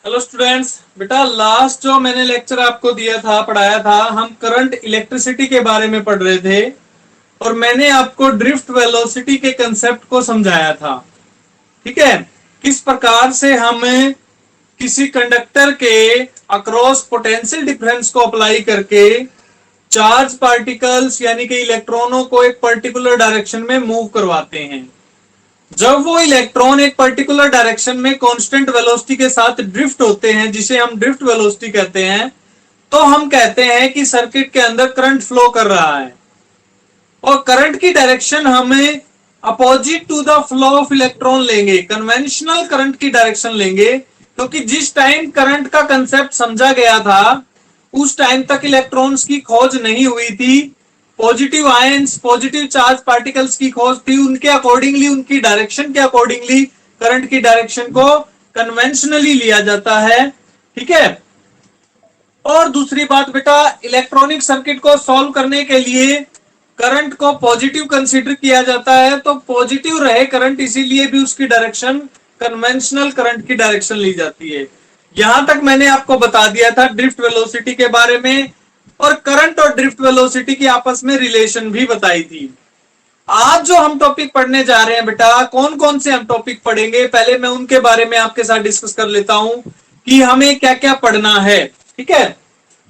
Hello students. बेटा last जो मैंने लेक्चर आपको दिया था, पढ़ाया था, हम करंट इलेक्ट्रिसिटी के बारे में पढ़ रहे थे और मैंने आपको ड्रिफ्ट वेलोसिटी के कंसेप्ट को समझाया था। ठीक है, किस प्रकार से हम किसी कंडक्टर के अक्रॉस पोटेंशियल डिफरेंस को अप्लाई करके चार्ज पार्टिकल्स यानी कि इलेक्ट्रॉनों को एक पर्टिकुलर डायरेक्शन में मूव करवाते हैं। जब वो इलेक्ट्रॉन एक पर्टिकुलर डायरेक्शन में कांस्टेंट वेलोसिटी के साथ ड्रिफ्ट होते हैं, जिसे हम ड्रिफ्ट वेलोसिटी कहते हैं, तो हम कहते हैं कि सर्किट के अंदर करंट फ्लो कर रहा है और करंट की डायरेक्शन हमें opposite to the flow of electron लेंगे, कन्वेंशनल करंट की डायरेक्शन लेंगे, क्योंकि जिस टाइम करंट का कंसेप्ट समझा गया था उस टाइम तक इलेक्ट्रॉन्स की खोज नहीं हुई थी। Positive ions, positive charge particles की खोज थी। उनके अकॉर्डिंगली, उनकी डायरेक्शन के अकॉर्डिंगली करंट की डायरेक्शन को कन्वेंशनली लिया जाता है। ठीक है, और दूसरी बात बेटा, इलेक्ट्रॉनिक सर्किट को सॉल्व करने के लिए करंट को पॉजिटिव कंसीडर किया जाता है, तो पॉजिटिव रहे करंट, इसीलिए भी उसकी डायरेक्शन कन्वेंशनल करंट की डायरेक्शन ली जाती है। यहां तक मैंने आपको बता दिया था ड्रिफ्ट वेलोसिटी के बारे में, और करंट और ड्रिफ्ट वेलोसिटी की आपस में रिलेशन भी बताई थी। आज जो हम टॉपिक पढ़ने जा रहे हैं बेटा, कौन कौन से हम टॉपिक पढ़ेंगे, पहले मैं उनके बारे में आपके साथ डिस्कस कर लेता हूं कि हमें क्या क्या पढ़ना है। ठीक है,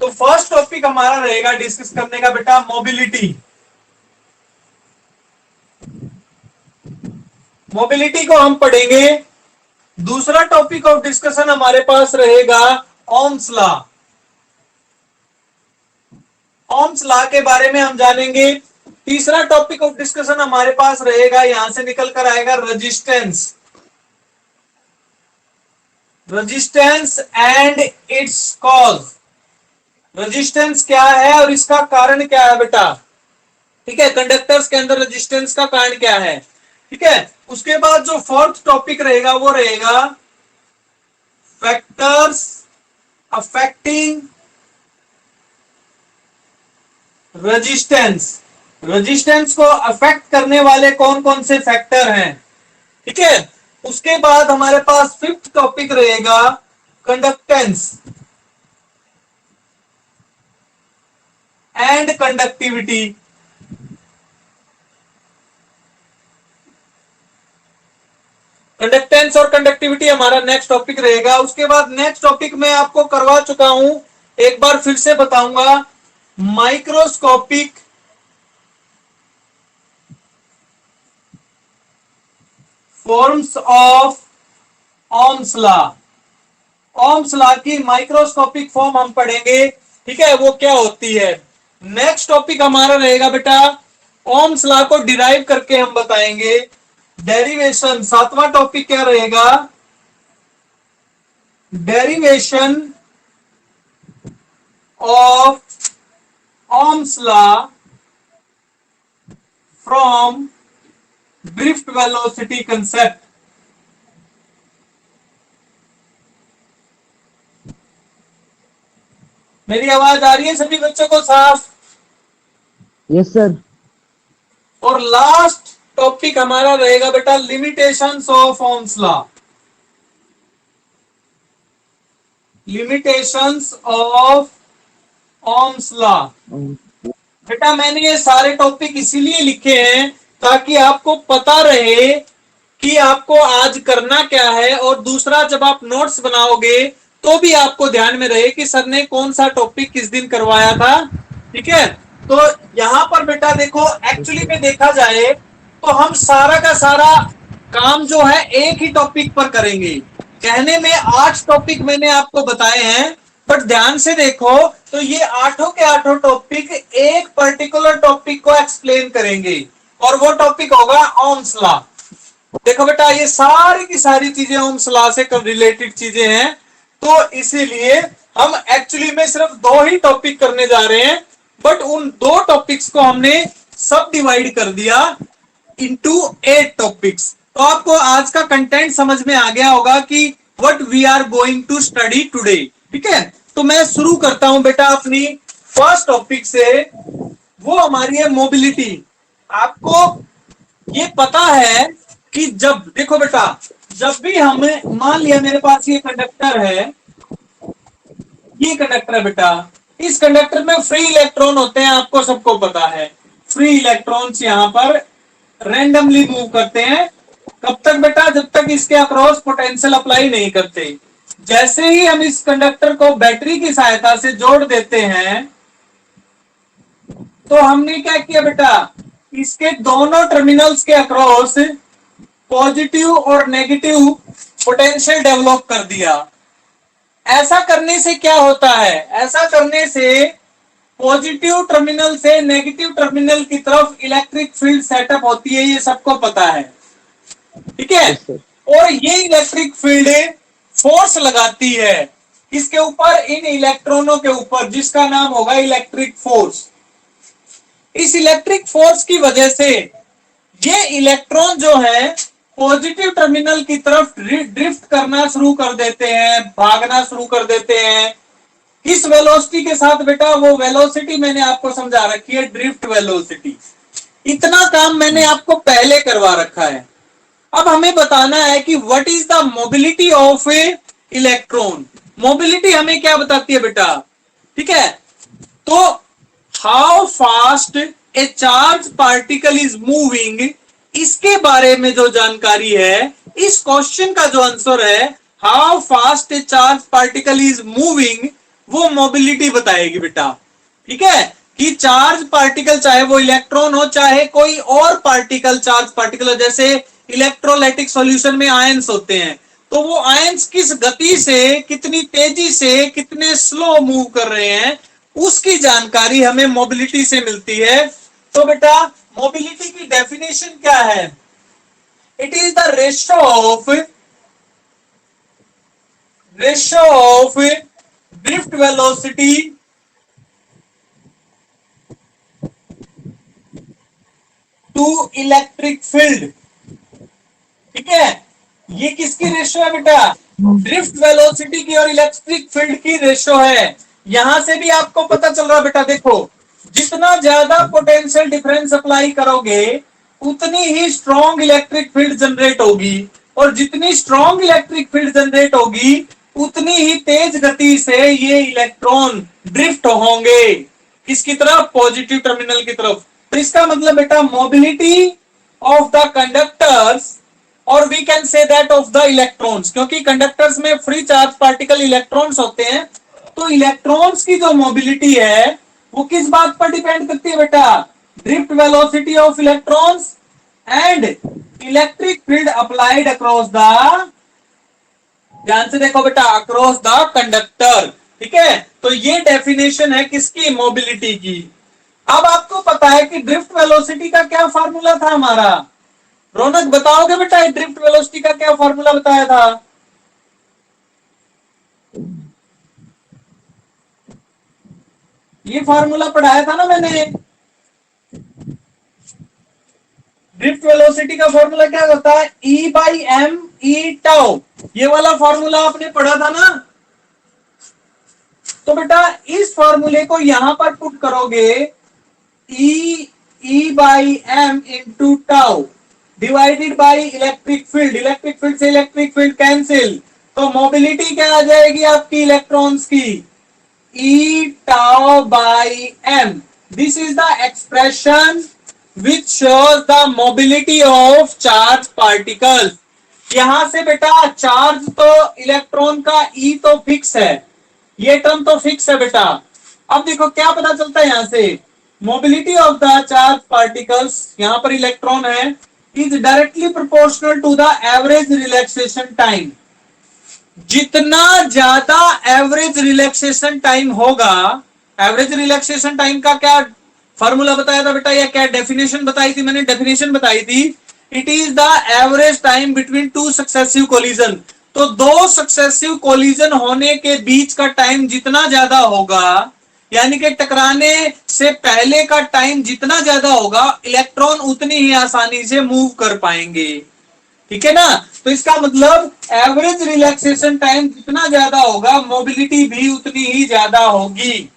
तो फर्स्ट टॉपिक हमारा रहेगा डिस्कस करने का बेटा मोबिलिटी। मोबिलिटी को हम पढ़ेंगे। दूसरा टॉपिक ऑफ डिस्कशन हमारे पास रहेगा ओम्स लॉ। ओम्स लॉ के बारे में हम जानेंगे। तीसरा टॉपिक ऑफ डिस्कशन हमारे पास रहेगा, यहां से निकल कर आएगा resistance. Resistance and it's cause. Resistance क्या है और इसका कारण क्या है बेटा। ठीक है, कंडक्टर्स के अंदर रेजिस्टेंस का कारण क्या है। ठीक है, उसके बाद जो फोर्थ टॉपिक रहेगा वो रहेगा फैक्टर्स अफेक्टिंग रेजिस्टेंस। रेजिस्टेंस को अफेक्ट करने वाले कौन कौन से फैक्टर हैं। ठीक है, उसके बाद हमारे पास फिफ्थ टॉपिक रहेगा कंडक्टेंस एंड कंडक्टिविटी। कंडक्टेंस और कंडक्टिविटी हमारा नेक्स्ट टॉपिक रहेगा। उसके बाद नेक्स्ट टॉपिक मैं आपको करवा चुका हूं, एक बार फिर से बताऊंगा, microscopic forms of Ohm's law. Ohm's law की माइक्रोस्कोपिक फॉर्म हम पढ़ेंगे। ठीक है, वो क्या होती है। नेक्स्ट टॉपिक हमारा रहेगा बेटा ओम्स लॉ को डिराइव करके हम बताएंगे, डेरिवेशन। सातवां टॉपिक क्या रहेगा, derivation of Ohm's law from drift velocity concept. मेरी आवाज आ रही है सभी बच्चों को साफ। Yes sir. और लास्ट टॉपिक हमारा रहेगा बेटा limitations of Ohm's law. Limitations of Ohm's law. बेटा मैंने ये सारे टॉपिक इसीलिए लिखे हैं ताकि आपको पता रहे कि आपको आज करना क्या है, और दूसरा जब आप नोट्स बनाओगे तो भी आपको ध्यान में रहे कि सर ने कौन सा टॉपिक किस दिन करवाया था। ठीक है, तो यहां पर बेटा देखो, एक्चुअली में देखा जाए तो हम सारा का सारा काम जो है एक ही टॉपिक पर करेंगे। कहने में 8 टॉपिक मैंने आपको बताए हैं, बट ध्यान से देखो तो ये आठों के आठों टॉपिक एक पर्टिकुलर टॉपिक को एक्सप्लेन करेंगे, और वो टॉपिक होगा ओम्स लॉ। देखो बेटा, ये सारी की सारी चीजें ओम्स लॉ से रिलेटेड चीजें हैं, तो इसीलिए हम एक्चुअली में सिर्फ 2 ही टॉपिक करने जा रहे हैं, बट उन 2 टॉपिक्स को हमने सब डिवाइड कर दिया इनटू 8 टॉपिक्स। तो आपको आज का कंटेंट समझ में आ गया होगा कि what we are going to study today. ठीक है, तो मैं शुरू करता हूं बेटा अपनी फर्स्ट टॉपिक से, वो हमारी है मोबिलिटी। आपको ये पता है कि जब देखो बेटा, जब भी हमें मान लिया मेरे पास ये कंडक्टर है ये कंडक्टर है बेटा। इस कंडक्टर में फ्री इलेक्ट्रॉन होते हैं, आपको सबको पता है। फ्री इलेक्ट्रॉन्स यहां पर रैंडमली मूव करते हैं। कब तक बेटा? जब तक इसके अक्रॉस पोटेंशियल अप्लाई नहीं करते। जैसे ही हम इस कंडक्टर को बैटरी की सहायता से जोड़ देते हैं, तो हमने क्या किया बेटा? इसके दोनों टर्मिनल्स के अक्रॉस पॉजिटिव और नेगेटिव पोटेंशियल डेवलप कर दिया। ऐसा करने से क्या होता है? ऐसा करने से पॉजिटिव टर्मिनल से नेगेटिव टर्मिनल की तरफ इलेक्ट्रिक फील्ड सेटअप होती है, ये सबको पता है, ठीक है। Yes, sir. और ये इलेक्ट्रिक फील्ड फोर्स लगाती है किसके ऊपर? इन इलेक्ट्रॉनों के ऊपर, जिसका नाम होगा इलेक्ट्रिक फोर्स। इस इलेक्ट्रिक फोर्स की वजह से ये इलेक्ट्रॉन जो है पॉजिटिव टर्मिनल की तरफ ड्रिफ्ट करना शुरू कर देते हैं, भागना शुरू कर देते हैं। किस वेलोसिटी के साथ बेटा? वो वेलोसिटी मैंने आपको समझा रखी है, ड्रिफ्ट वेलोसिटी। इतना काम मैंने आपको पहले करवा रखा है। अब हमें बताना है कि what is the mobility of A electron. Mobility हमें क्या बताती है बेटा? ठीक है, तो how fast A charge particle is moving, इसके बारे में जो जानकारी है, इस क्वेश्चन का जो आंसर है how fast A charge particle is moving, वो मोबिलिटी बताएगी बेटा। ठीक है, कि चार्ज पार्टिकल, चाहे वो इलेक्ट्रॉन हो चाहे कोई और पार्टिकल, चार्ज पार्टिकल, जैसे इलेक्ट्रोलाइटिक सॉल्यूशन में आयंस होते हैं, तो वो आयंस किस गति से, कितनी तेजी से, कितने स्लो मूव कर रहे हैं, उसकी जानकारी हमें मोबिलिटी से मिलती है। तो बेटा मोबिलिटी की डेफिनेशन क्या है? It is the ratio of drift velocity to electric field. ठीक है, ये किसकी रेशियो है बेटा? ड्रिफ्ट वेलोसिटी की और इलेक्ट्रिक फील्ड की रेशियो है। यहां से भी आपको पता चल रहा बेटा, देखो जितना ज्यादा पोटेंशियल डिफरेंस अप्लाई करोगे उतनी ही स्ट्रॉन्ग इलेक्ट्रिक फील्ड जनरेट होगी, और जितनी स्ट्रॉन्ग इलेक्ट्रिक फील्ड जनरेट होगी उतनी ही तेज गति से ये इलेक्ट्रॉन ड्रिफ्ट होंगे। किसकी तरफ? पॉजिटिव टर्मिनल की तरफ। तो इसका मतलब बेटा मोबिलिटी ऑफ द कंडक्टर्स, और we can say that of the electrons, क्योंकि कंडक्टर्स में फ्री चार्ज पार्टिकल इलेक्ट्रॉन्स होते हैं, तो इलेक्ट्रॉन्स की जो मोबिलिटी है वो किस बात पर डिपेंड करती है बेटा? Drift velocity of electrons and electric field applied across the, ध्यान से देखो बेटा, अक्रॉस द कंडक्टर। ठीक है, तो ये डेफिनेशन है किसकी? मोबिलिटी की। अब आपको पता है कि ड्रिफ्ट वेलोसिटी का क्या फार्मूला था हमारा? रौनक बताओगे बेटा ड्रिफ्ट वेलोसिटी का क्या फार्मूला बताया था? ये फार्मूला पढ़ाया था ना मैंने। ड्रिफ्ट वेलोसिटी का फार्मूला क्या होता है? E by m e tau. ये वाला फार्मूला आपने पढ़ा था ना। तो बेटा इस फार्मूले को यहां पर पुट करोगे, E by m into tau divided by electric field. Electric field से इलेक्ट्रिक फील्ड कैंसिल, तो मोबिलिटी क्या आ जाएगी आपकी इलेक्ट्रॉन्स की? E tau by m. This is the expression which shows the mobility of charge particles. यहां से बेटा चार्ज तो इलेक्ट्रॉन का E तो फिक्स है, ये टर्म तो फिक्स है बेटा। अब देखो क्या पता चलता है यहां से, mobility of the charge particles, यहां पर इलेक्ट्रॉन है, is directly proportional to the average relaxation time. जितना ज्यादा एवरेज रिलैक्सेशन टाइम होगा, एवरेज रिलैक्सेशन टाइम का क्या फॉर्मूला बताया था बेटा, या क्या डेफिनेशन बताई थी मैंने? डेफिनेशन बताई थी, it is the average time between two successive collision. तो दो सक्सेसिव कोलिजन होने के बीच का टाइम जितना ज्यादा होगा, यानी कि टकराने से पहले का टाइम जितना ज्यादा होगा, इलेक्ट्रॉन उतनी ही आसानी से मूव कर पाएंगे। ठीक है ना, तो इसका मतलब एवरेज रिलैक्सेशन टाइम जितना ज्यादा होगा, मोबिलिटी भी उतनी ही ज्यादा होगी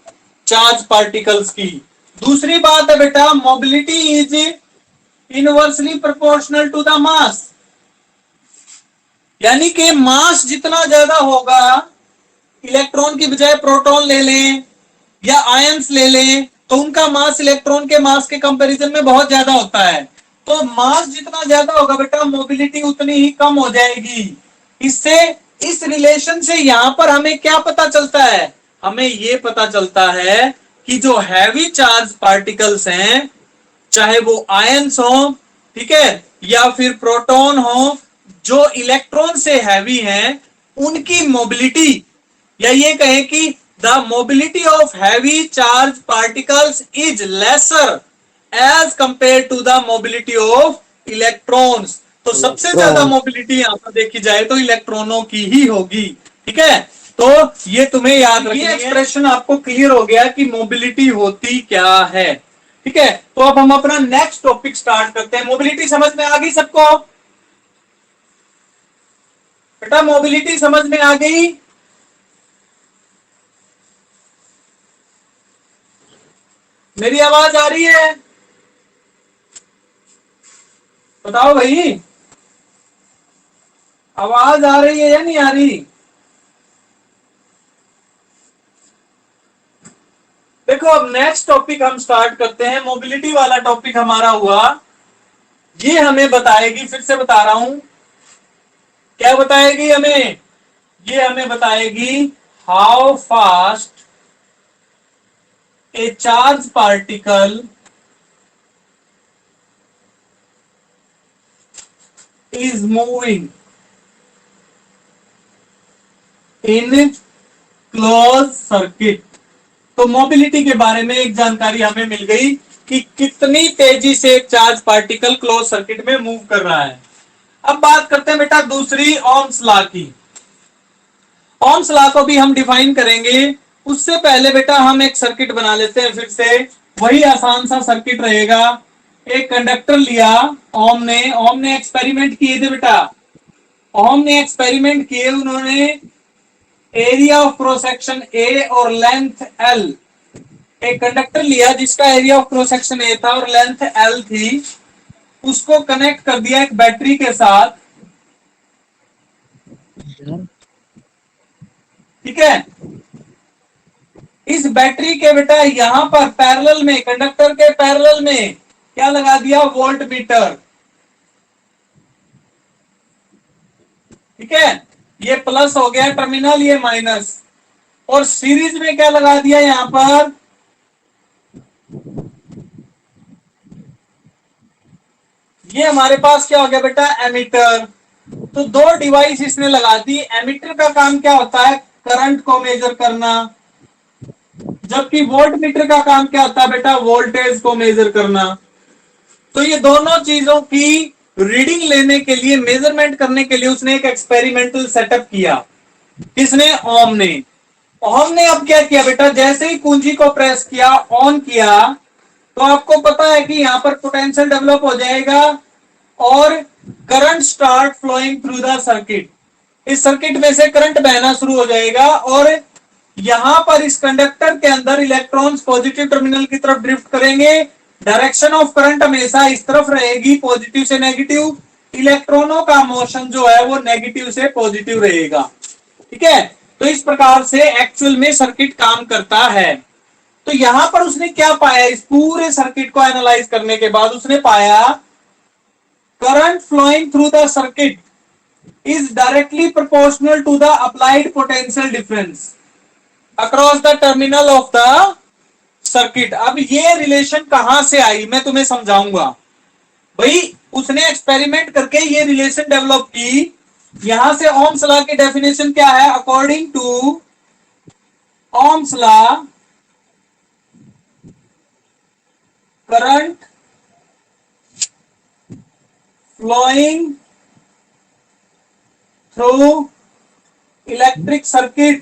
चार्ज पार्टिकल्स की। दूसरी बात है बेटा, mobility is inversely proportional to the mass, यानी कि मास जितना ज्यादा होगा इलेक्ट्रॉन की बजाय प्रोटॉन ले लें या आयंस ले लें तो उनका मास इलेक्ट्रॉन के मास के कंपैरिजन में बहुत ज्यादा होता है। तो मास जितना ज्यादा होगा बेटा मोबिलिटी उतनी ही कम हो जाएगी। इससे इस रिलेशन से यहां पर हमें क्या पता चलता है, हमें यह पता चलता है कि जो हैवी चार्ज पार्टिकल्स हैं, चाहे वो आयंस हो, ठीक है, या फिर प्रोटॉन हो, जो इलेक्ट्रॉन से हैवी हैं, उनकी मोबिलिटी, या ये कहें कि the mobility of heavy charge particles is lesser as compare to the mobility of electrons. तो सबसे ज्यादा मोबिलिटी यहां पर देखी जाए तो इलेक्ट्रॉनों की ही होगी। ठीक है, तो ये तुम्हें याद रखिए, एक्सप्रेशन आपको क्लियर हो गया कि मोबिलिटी होती क्या है। ठीक है, तो अब हम अपना नेक्स्ट टॉपिक स्टार्ट करते हैं। मोबिलिटी समझ में आ गई सबको? बेटा मोबिलिटी समझ में आ गई? मेरी आवाज आ रही है? बताओ भाई, आवाज आ रही है या नहीं आ रही? देखो अब नेक्स्ट टॉपिक हम स्टार्ट करते हैं। मोबिलिटी वाला टॉपिक हमारा हुआ, ये हमें बताएगी, फिर से बता रहा हूं, क्या बताएगी हमें? ये हमें बताएगी how fast A charge particle is moving in close circuit. तो मोबिलिटी के बारे में एक जानकारी हमें मिल गई कि कितनी तेजी से एक चार्ज पार्टिकल क्लोज सर्किट में मूव कर रहा है। अब बात करते हैं बेटा दूसरी ओम्स लॉ की। ओम्स लॉ को भी हम डिफाइन करेंगे, उससे पहले बेटा हम एक सर्किट बना लेते हैं। फिर से वही आसान सा सर्किट रहेगा। एक कंडक्टर लिया ओम ने एक्सपेरिमेंट किए थे बेटा। ओम ने एक्सपेरिमेंट किए, उन्होंने area of cross section A और लेंथ एल, एक कंडक्टर लिया जिसका area of cross section A था और लेंथ एल थी, उसको कनेक्ट कर दिया एक बैटरी के साथ। ठीक है, इस बैटरी के बेटा यहां पर पैरेलल में, कंडक्टर के पैरेलल में क्या लगा दिया? Volt meter. ठीक है, ये प्लस हो गया टर्मिनल, ये माइनस, और सीरीज में क्या लगा दिया यहां पर? ये हमारे पास क्या हो गया बेटा? एमीटर। तो दो डिवाइस इसने लगा दी। एमीटर का काम क्या होता है? करंट को मेजर करना, जबकि वोल्ट मीटर का काम क्या होता है बेटा? वोल्टेज को मेजर करना। तो ये दोनों चीजों की रीडिंग लेने के लिए, मेजरमेंट करने के लिए उसने एक एक्सपेरिमेंटल सेटअप किया। किसने? ओम ने। ओम ने अब क्या किया बेटा? जैसे ही कुंजी को प्रेस किया, ऑन किया, तो आपको पता है कि यहां पर पोटेंशियल डेवलप हो जाएगा और current start flowing through the circuit. इस सर्किट में से करंट बहना शुरू हो जाएगा और यहां पर इस कंडक्टर के अंदर इलेक्ट्रॉन्स पॉजिटिव टर्मिनल की तरफ ड्रिफ्ट करेंगे। डायरेक्शन ऑफ करंट हमेशा इस तरफ रहेगी, पॉजिटिव से नेगेटिव। इलेक्ट्रॉनों का मोशन जो है वो नेगेटिव से पॉजिटिव रहेगा। ठीक है, तो इस प्रकार से एक्चुअल में सर्किट काम करता है। तो यहां पर उसने क्या पाया? इस पूरे सर्किट को एनालाइज करने के बाद उसने पाया current flowing through the circuit is directly proportional to the applied potential difference across the terminal of the circuit. अब ये रिलेशन कहां से आई मैं तुम्हें समझाऊंगा। भाई उसने एक्सपेरिमेंट करके ये रिलेशन डेवलप की। यहां से ओम्स लॉ की डेफिनेशन क्या है? According to Ohm's law, current flowing through electric circuit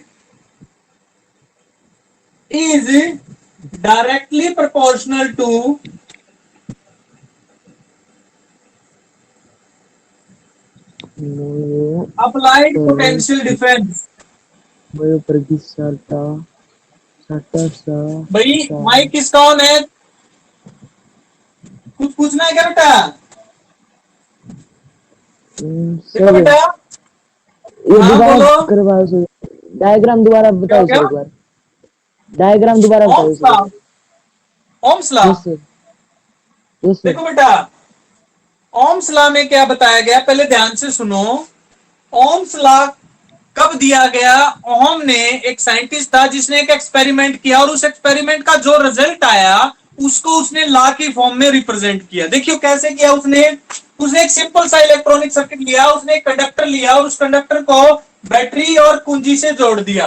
is directly proportional to applied potential difference। भाई माइक किसका ऑन है? कुछ पूछना है क्या बेटा? सर बेटा ये हाँ बोलो। करवा डायग्राम दोबारा क्या बताओ क्या? सर एक बार। डायग्राम दोबारा बताओ Ohm's sir. Law, Ohm's law. Yes sir. Yes sir. देखो बेटा, ओम्स लॉ में क्या बताया गया, पहले ध्यान से सुनो। ओम्स लॉ कब दिया गया? ओम ने, एक साइंटिस्ट था जिसने एक एक्सपेरिमेंट किया, और उस एक्सपेरिमेंट का जो रिजल्ट आया उसको उसने लॉ की फॉर्म में रिप्रेजेंट किया। देखियो कैसे किया उसने। उसने एक सिंपल सा इलेक्ट्रॉनिक सर्किट लिया, उसने एक कंडक्टर लिया और उस कंडक्टर को बैटरी और कुंजी से जोड़ दिया।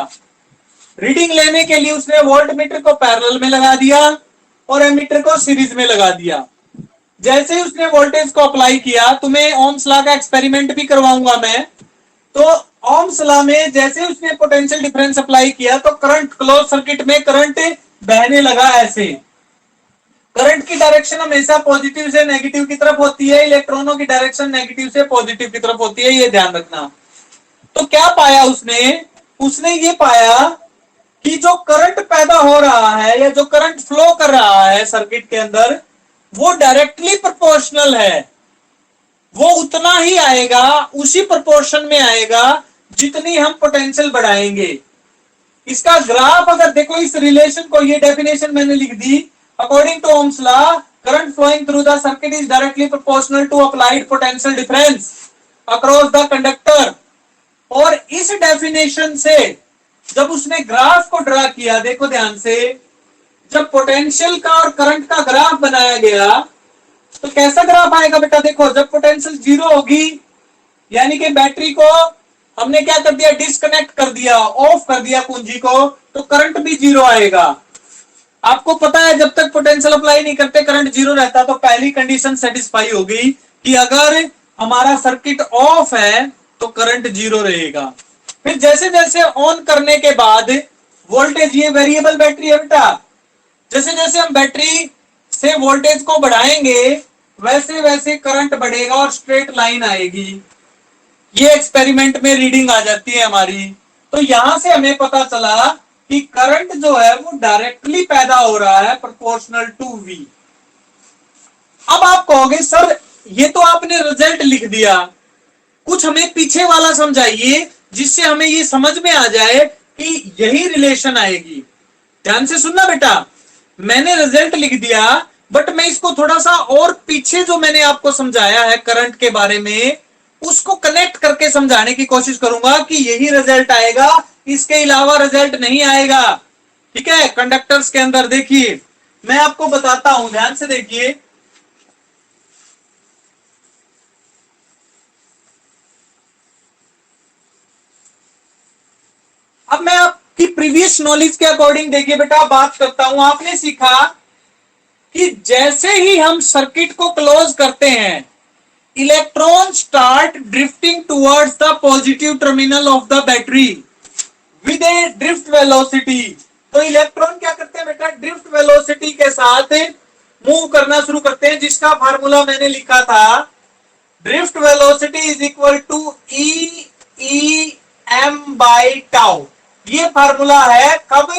रीडिंग लेने के लिए उसने वोल्ट मीटर को पैरेलल में लगा दिया और एमीटर को सीरीज में लगा दिया। जैसे ही उसने वोल्टेज को अप्लाई किया, तुम्हें ओम्स लॉ का एक्सपेरिमेंट भी करवाऊंगा मैं, तो ओम्स लॉ में जैसे उसने पोटेंशियल डिफरेंस अप्लाई किया तो करंट, क्लोज सर्किट में करंट बहने लगा। ऐसे करंट की डायरेक्शन हमेशा पॉजिटिव से नेगेटिव की तरफ होती है, इलेक्ट्रॉनों की डायरेक्शन नेगेटिव से पॉजिटिव की तरफ होती है, ये ध्यान रखना। तो क्या पाया उसने? उसने ये पाया कि जो करंट पैदा हो रहा है या जो करंट फ्लो कर रहा है सर्किट के अंदर, वो डायरेक्टली प्रोपोर्शनल है। वो उतना ही आएगा, उसी प्रोपोर्शन में आएगा जितनी हम पोटेंशियल बढ़ाएंगे। इसका ग्राफ अगर देखो, इस रिलेशन को, ये डेफिनेशन मैंने लिख दी। According to Ohm's law, current flowing through the circuit is directly proportional to applied potential difference across the conductor. और इस डेफिनेशन से जब उसने ग्राफ को ड्रा किया, देखो ध्यान से, जब पोटेंशियल का और करंट का ग्राफ बनाया गया तो कैसा ग्राफ आएगा बेटा? देखो, जब पोटेंशियल जीरो होगी, यानी कि बैटरी को हमने क्या कर दिया, डिस्कनेक्ट कर दिया, ऑफ कर दिया कुंजी को, तो करंट भी जीरो आएगा। आपको पता है जब तक पोटेंशियल अप्लाई नहीं करते करंट जीरो रहता, तो पहली कंडीशन सेटिस्फाई होगी कि अगर हमारा सर्किट ऑफ है तो करंट जीरो रहेगा। फिर जैसे जैसे ऑन करने के बाद वोल्टेज, ये वेरिएबल बैटरी है बेटा, जैसे जैसे हम बैटरी से वोल्टेज को बढ़ाएंगे वैसे वैसे करंट बढ़ेगा और स्ट्रेट लाइन आएगी। ये एक्सपेरिमेंट में रीडिंग आ जाती है हमारी। तो यहां से हमें पता चला कि करंट जो है वो डायरेक्टली पैदा हो रहा है प्रोपोर्शनल टू वी। अब आप कहोगे सर ये तो आपने रिजल्ट लिख दिया, कुछ हमें पीछे वाला समझाइए जिससे हमें ये समझ में आ जाए कि यही रिलेशन आएगी। ध्यान से सुनना बेटा, मैंने रिजल्ट लिख दिया, बट मैं इसको थोड़ा सा और पीछे जो मैंने आपको समझाया है करंट के बारे में, उसको कनेक्ट करके समझाने की कोशिश करूंगा कि यही रिजल्ट आएगा, इसके अलावा रिजल्ट नहीं आएगा। ठीक है, कंडक्टर्स के अंदर देखिए, मैं आपको बताता हूं, ध्यान से देखिए। अब मैं आपकी प्रीवियस नॉलेज के अकॉर्डिंग देखिए बेटा, बात करता हूं। आपने सीखा कि जैसे ही हम सर्किट को क्लोज करते हैं, electron start drifting towards the positive terminal of the battery with A drift velocity. तो इलेक्ट्रॉन क्या करते हैं बेटा, ड्रिफ्ट वेलोसिटी के साथ मूव करना शुरू करते हैं, जिसका फार्मूला मैंने लिखा था, drift velocity is equal to e m by tau. ये फार्मूला है कब,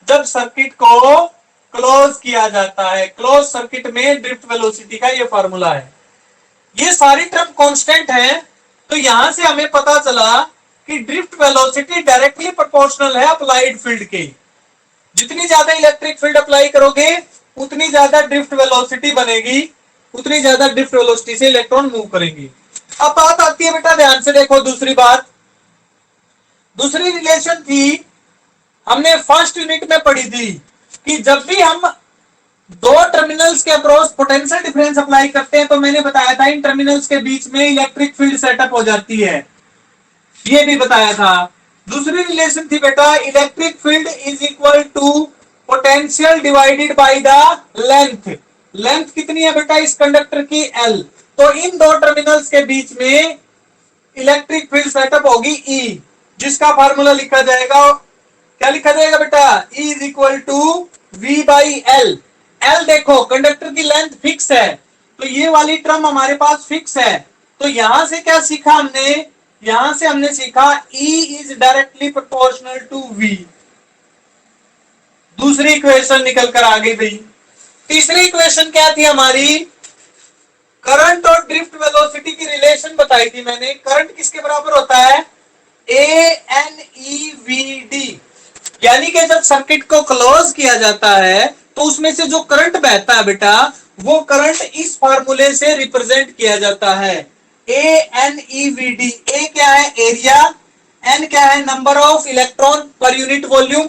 जब सर्किट को क्लोज किया जाता है। क्लोज सर्किट में ड्रिफ्ट वेलोसिटी का ये फार्मूला है। ये सारी टर्म कांस्टेंट है, तो यहां से हमें पता चला कि ड्रिफ्ट वेलोसिटी डायरेक्टली प्रोपोर्शनल है अप्लाइड फील्ड के। जितनी ज्यादा इलेक्ट्रिक फील्ड अप्लाई करोगे उतनी ज्यादा ड्रिफ्ट वेलोसिटी बनेगी, उतनी ज्यादा ड्रिफ्ट वेलोसिटी से इलेक्ट्रॉन मूव करेंगे। अब बात आती है बेटा, ध्यान से देखो, दूसरी बात, दूसरी रिलेशन थी, हमने फर्स्ट यूनिट में पढ़ी थी कि जब भी हम दो टर्मिनल्स के अक्रॉस पोटेंशियल डिफरेंस अप्लाई करते हैं, तो मैंने बताया था इन टर्मिनल्स के बीच में इलेक्ट्रिक फील्ड सेटअप हो जाती है, ये भी बताया था। दूसरी रिलेशन थी बेटा, electric field is equal to potential divided by the length. Length कितनी है बेटा इस कंडक्टर की, L। तो इन दो टर्मिनल्स के बीच में इलेक्ट्रिक फील्ड सेटअप होगी E, जिसका फार्मूला लिखा जाएगा, क्या लिखा जाएगा बेटा, E is equal to V by L। L देखो कंडक्टर की लेंथ फिक्स है, तो ये वाली टर्म हमारे पास फिक्स है। तो यहां से क्या सीखा हमने, यहां से हमने सीखा E is directly proportional to V। दूसरी इक्वेशन निकल कर आ गई भाई। तीसरी इक्वेशन क्या थी हमारी, करंट और ड्रिफ्ट वेलोसिटी की रिलेशन बताई थी मैंने। करंट किसके बराबर होता है, ANEVD, यानी कि जब सर्किट को क्लोज किया जाता है तो उसमें से जो करंट बहता है बेटा, वो करंट इस फार्मूले से रिप्रेजेंट किया जाता है, ANEVD। ए क्या है? एरिया, एन क्या है? Number of electron per unit volume,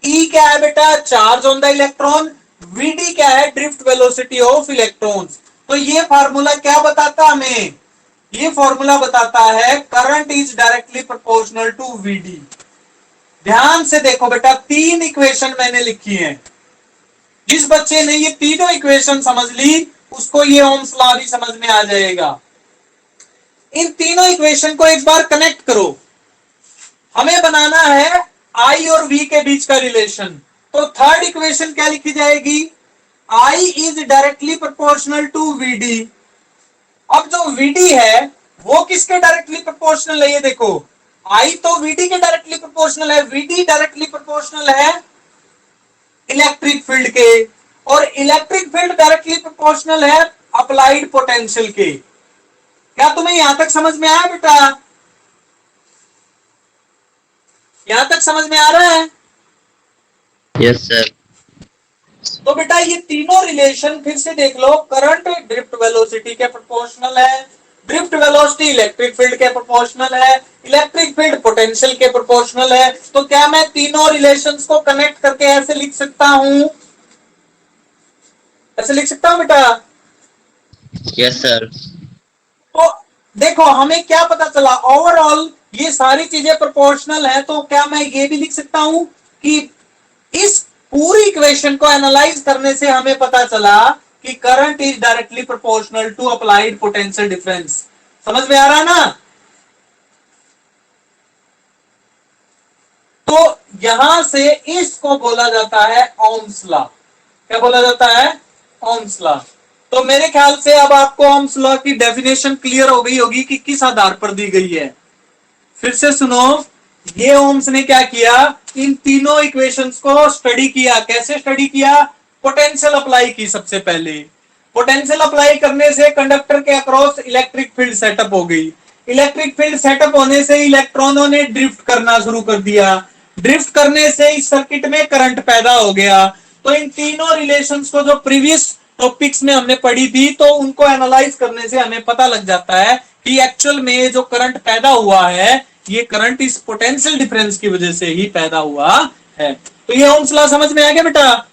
E क्या है बेटा? Charge on the electron, VD क्या है? Drift velocity of electrons. तो ये फार्मूला क्या बताता हमें? ये फॉर्मूला बताता है current is directly proportional to VD. ध्यान से देखो बेटा, 3 इक्वेशन मैंने लिखी है। जिस बच्चे ने ये तीनों इक्वेशन समझ ली उसको ये ओम्स लॉ भी समझ में आ जाएगा। इन तीनों इक्वेशन को एक बार कनेक्ट करो। हमें बनाना है आई और वी के बीच का रिलेशन। तो थर्ड इक्वेशन क्या लिखी जाएगी? I is directly proportional to VD. अब जो वीडी है वो किसके डायरेक्टली प्रोपोर्शनल है? ये देखो, आई तो वीडी के डायरेक्टली प्रोपोर्शनल है। वीडी डायरेक्टली प्रोपोर्शनल है इलेक्ट्रिक फील्ड के, और इलेक्ट्रिक फील्ड डायरेक्टली प्रोपोर्शनल है अप्लाइड पोटेंशियल के। क्या तुम्हें यहां तक समझ में आया बेटा? यहां तक समझ में आ रहा है? Yes sir. तो बेटा ये तीनों रिलेशन फिर से देख लो। करंट ड्रिफ्ट वेलोसिटी के प्रोपोर्शनल है, ड्रिफ्ट वेलोसिटी इलेक्ट्रिक फील्ड के प्रोपोर्शनल है, इलेक्ट्रिक फील्ड पोटेंशियल के प्रोपोर्शनल है। तो क्या मैं तीनों रिलेशंस को कनेक्ट करके ऐसे लिख सकता हूं? ऐसे लिख सकता हूं बेटा? Yes sir. तो देखो हमें क्या पता चला, ओवरऑल ये सारी चीजें प्रोपोर्शनल है। तो क्या मैं ये भी लिख सकता हूं कि इस पूरी इक्वेशन को एनालाइज करने से हमें पता चला कि current is directly proportional to applied potential difference. समझ में आ रहा है ना? तो यहां से इसको बोला जाता है ओम्स लॉ। क्या बोला जाता है? Ohm's law. तो मेरे ख्याल से अब आपको ओम्स लॉ की डेफिनेशन क्लियर हो गई होगी कि किस आधार पर दी गई है। फिर से सुनो, ये ओम्स ने क्या किया? इन तीनों इक्वेशंस को स्टडी किया। कैसे स्टडी किया? पोटेंशियल अप्लाई की। सबसे पहले पोटेंशियल अप्लाई करने से कंडक्टर के अक्रॉस इलेक्ट्रिक फील्ड सेटअप हो गई। इलेक्ट्रिक फील्ड सेटअप होने से इलेक्ट्रॉनों ने ड्रिफ्ट करना शुरू कर दिया। ड्रिफ्ट करने से इस सर्किट में करंट पैदा हो गया। तो इन तीनों रिलेशंस को जो प्रीवियस टॉपिक्स में हमने पढ़ी थी, तो उनको एनालाइज करने से हमें पता लग जाता है कि एक्चुअल में जो करंट पैदा हुआ है, ये करंट इस पोटेंशियल डिफरेंस की वजह से ही पैदा हुआ है। तो ये ओम्स लॉ समझ में आ गया बेटा?